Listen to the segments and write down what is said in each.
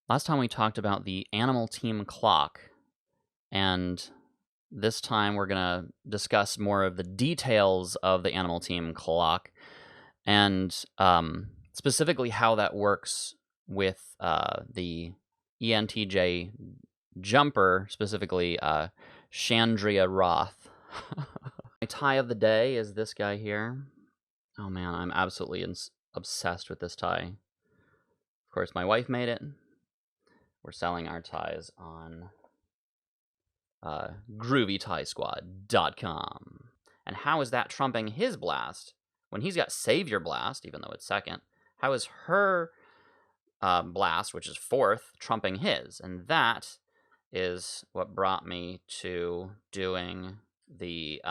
Last time we talked about the animal team clock, and this time we're going to discuss more of the details of the animal team clock and specifically how that works with the ENTJ jumper, specifically Shandrea Roth. My tie of the day is this guy here. Oh man, I'm absolutely obsessed with this tie. Of course, my wife made it. We're selling our ties on groovytiesquad.com. And how is that trumping his blast when he's got Savior Blast, even though it's second? How is her blast, which is fourth, trumping his? And that is what brought me to doing the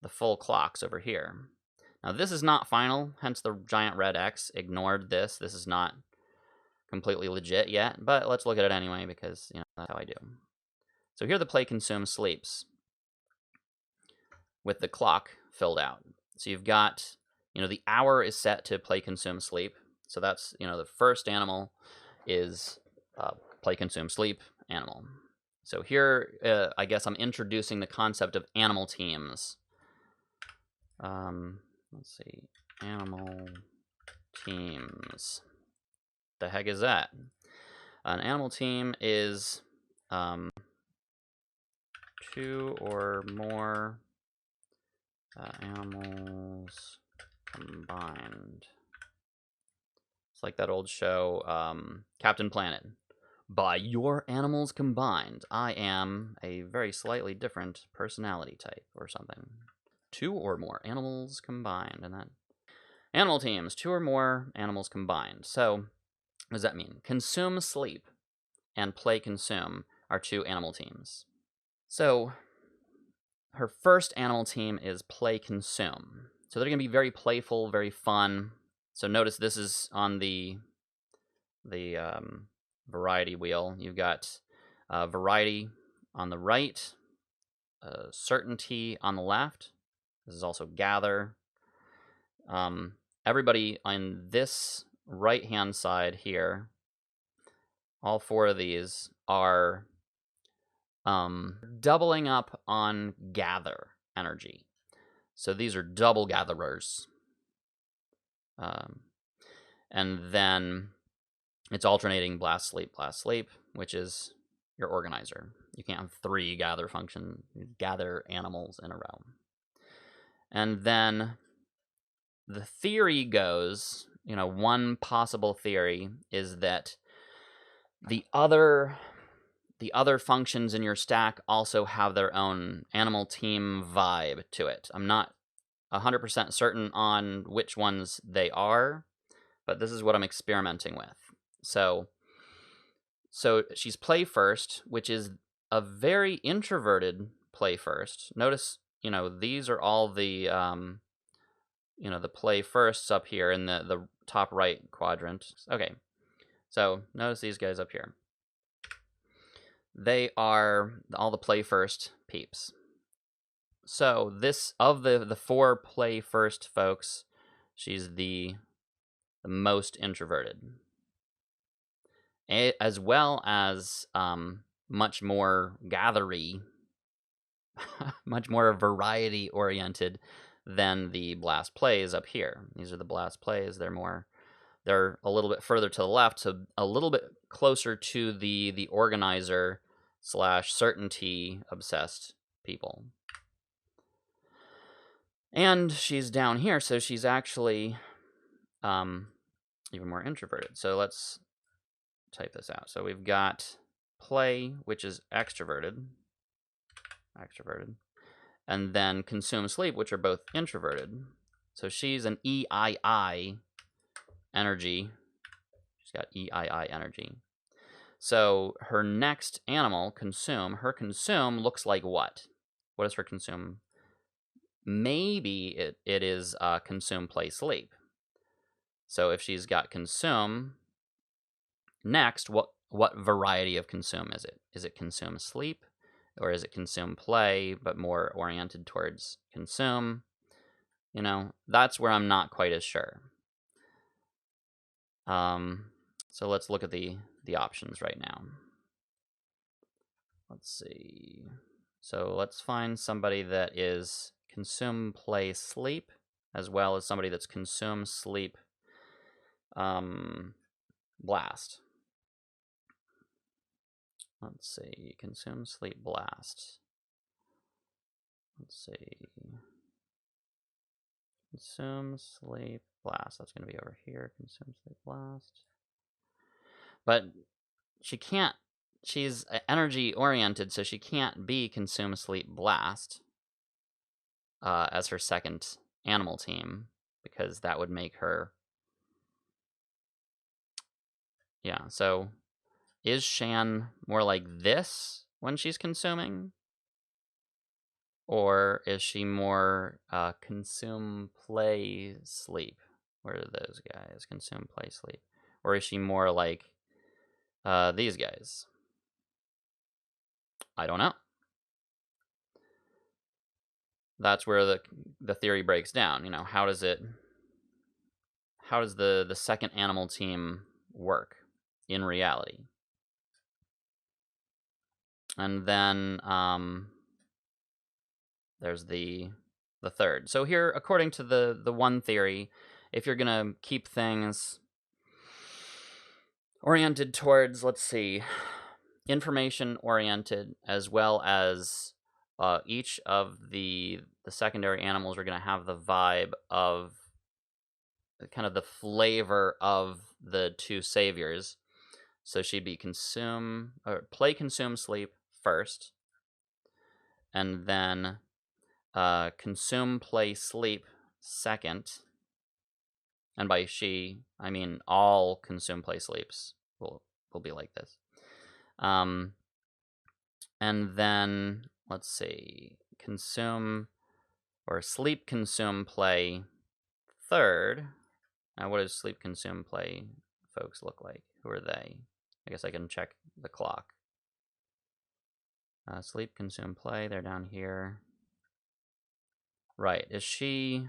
full clocks over here. Now this is not final, hence the giant red X ignored this. This is not completely legit yet, but let's look at it anyway because that's how I do. So here the play, consume, sleeps with the clock filled out. So you've got, the hour is set to play, consume, sleep. So that's, the first animal is play, consume, sleep animal. So here, I guess I'm introducing the concept of animal teams. Let's see, animal teams. The heck is that? An animal team is two or more animals combined. It's like that old show, Captain Planet. By your animals combined, I am a very slightly different personality type or something. Two or more animals combined, and that animal teams, two or more animals combined. So what does that mean? Consume, sleep, and play, consume are two animal teams. So her first animal team is play, consume. So they're going to be very playful, very fun. So notice this is on the variety wheel. You've got variety on the right, certainty on the left. This is also gather. Everybody on this right-hand side here, all four of these are doubling up on gather energy. So these are double gatherers. And then it's alternating blast, sleep, which is your organizer. You can't have three gather animals in a row. And then the theory goes, one possible theory is that the other functions in your stack also have their own animal team vibe to it. I'm not 100% certain on which ones they are, but this is what I'm experimenting with. So she's play first, which is a very introverted play first. Notice, these are all the, the play firsts up here in the top right quadrant. Okay, so notice these guys up here. They are all the play first peeps. So this, of the four play first folks, she's the most introverted, as well as much more gathery, much more variety oriented than the blast plays up here. These are the blast plays. They're a little bit further to the left, so a little bit closer to the organizer / certainty obsessed people. And she's down here, so she's actually even more introverted. So let's type this out. So we've got play, which is extroverted, and then consume, sleep, which are both introverted. So she's an EII energy. She's got EII energy. So her next animal, consume, her consume looks like what? What is her consume? Maybe it is consume, play, sleep. So if she's got consume, next, what variety of consume is it? Is it consume, sleep? Or is it consume, play, but more oriented towards consume? That's where I'm not quite as sure. So let's look at the options right now. Let's see. So let's find somebody that is consume, play, sleep, as well as somebody that's consume, sleep, blast. Let's see. Consume, sleep, blast. Let's see. Consume, sleep, blast. That's going to be over here. Consume, sleep, blast. But she can't. She's energy oriented, so she can't be consume, sleep, blast as her second animal team, because that would make her. Yeah, so is Shan more like this when she's consuming? Or is she more consume, play, sleep? Where are those guys? Consume, play, sleep. Or is she more like these guys? I don't know. That's where the theory breaks down. You know, how does the second animal team work in reality? And then there's the third. So here, according to the one theory, if you're gonna keep things oriented towards, let's see, information oriented, as well as each of the secondary animals are going to have the vibe of kind of the flavor of the two saviors. So she'd be play, consume, sleep first, and then consume, play, sleep second. And by she, I mean all consume, play, sleeps will be like this. And then let's see, consume or sleep, consume, play third. Now, what does sleep, consume, play folks look like? Who are they? I guess I can check the clock. Sleep, consume, play. They're down here. Right. Is she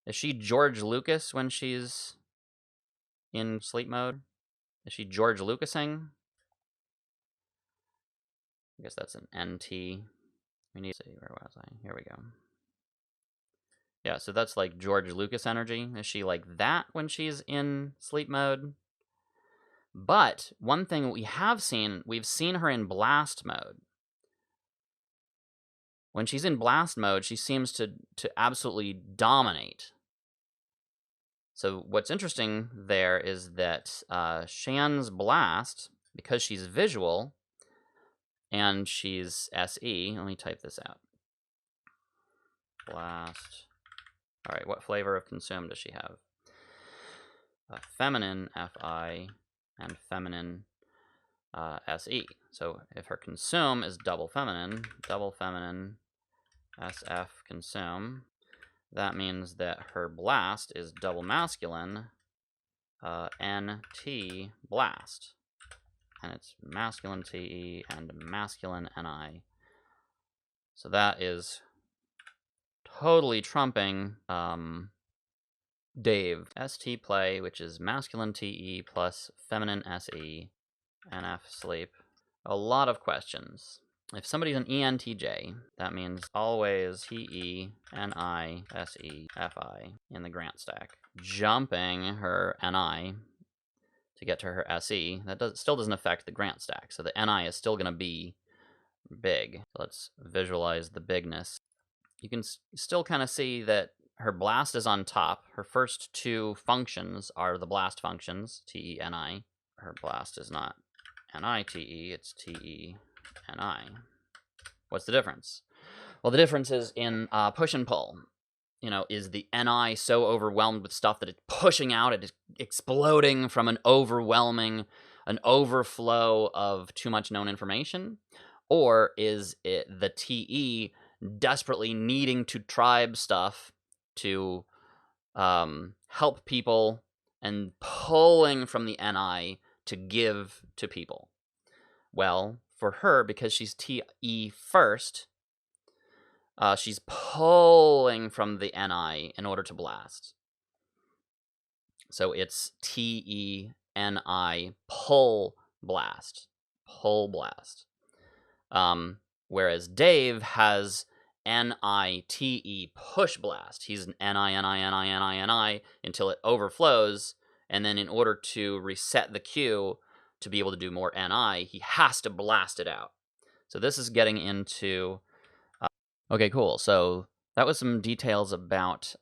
George Lucas when she's in sleep mode? Is she George Lucasing? I guess that's an NT. We need to see, where was I? Here we go. Yeah, so that's like George Lucas energy. Is she like that when she's in sleep mode? But one thing we've seen her in blast mode. When she's in blast mode, she seems to absolutely dominate. So what's interesting there is that Shan's blast, because she's visual and she's SE, let me type this out. Blast. All right, what flavor of consume does she have? Feminine FI and feminine SE. So if her consume is double feminine SF consume, that means that her blast is double masculine NT blast. And it's masculine TE and masculine NI. So that is totally trumping Dave. ST play, which is masculine TE plus feminine SE, NF sleep. A lot of questions. If somebody's an ENTJ, that means always TE, NI, SE, FI in the grant stack. Jumping her NI to get to her SE, that still doesn't affect the grant stack. So the NI is still going to be big. Let's visualize the bigness. You can still kind of see that her blast is on top. Her first two functions are the blast functions, TE, NI. Her blast is not NI, TE, it's TE, NI. What's the difference? Well, the difference is in push and pull. You know, is the NI so overwhelmed with stuff that it's pushing out, it is exploding from an overflow of too much known information? Or is it the TE desperately needing to tribe stuff to help people and pulling from the NI to give to people? Well, for her, because she's TE first, she's pulling from the NI in order to blast. So it's TENI pull blast. Pull blast. Whereas Dave has NITE push blast. He's an NI until it overflows. And then in order to reset the queue to be able to do more NI, he has to blast it out. So this is getting into... okay, cool. So that was some details about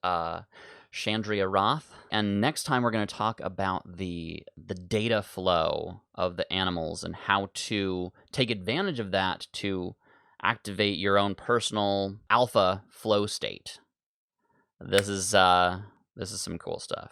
Shandrea Roth. And next time we're going to talk about the data flow of the animals and how to take advantage of that to activate your own personal alpha flow state. This is some cool stuff.